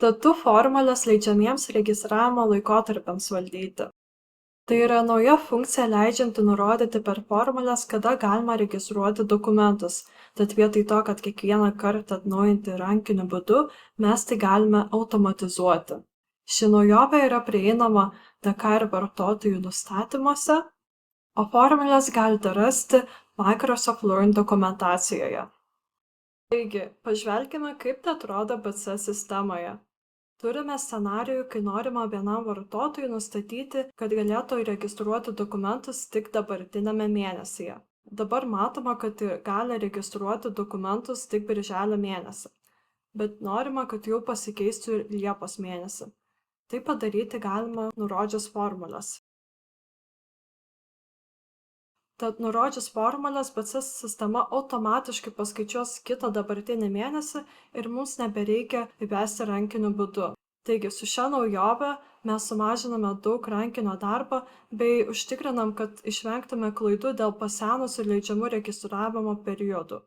Statų formulės leidžiamiems registravimo laikotarpiams valdyti. Tai yra nauja funkcija leidžianti nurodyti per formules, kada galima registruoti dokumentus, tad vietoj to, kad kiekvieną kartą atnaujinti rankiniu būdu, mes tai galime automatizuoti. Ši naujovė yra prieinama Dakar vartotojų nustatymuose, o formules galite rasti Microsoft Learn dokumentacijoje. Taigi, pažvelkime, kaip tai atrodo BC sistemoje. Turime scenarijų, kai norima vienam vartotojui nustatyti, kad galėtų įregistruoti dokumentus tik dabartinėme mėnesyje. Dabar matoma, kad gali registruoti dokumentus tik birželio mėnesį, bet norima, kad jau pasikeistų ir Liepos mėnesį. Tai padaryti galima nurodžius formules. Tad nurodžius formules BC sistema automatiškai paskaičiuos kitą dabartinį mėnesį ir mums nebereikia įvesti rankiniu būdu. Taigi su šia naujove mes sumažiname daug rankinio darbo bei užtikrinam, kad išvengtume klaidų dėl pasenusių leidžiamų registravimo periodų.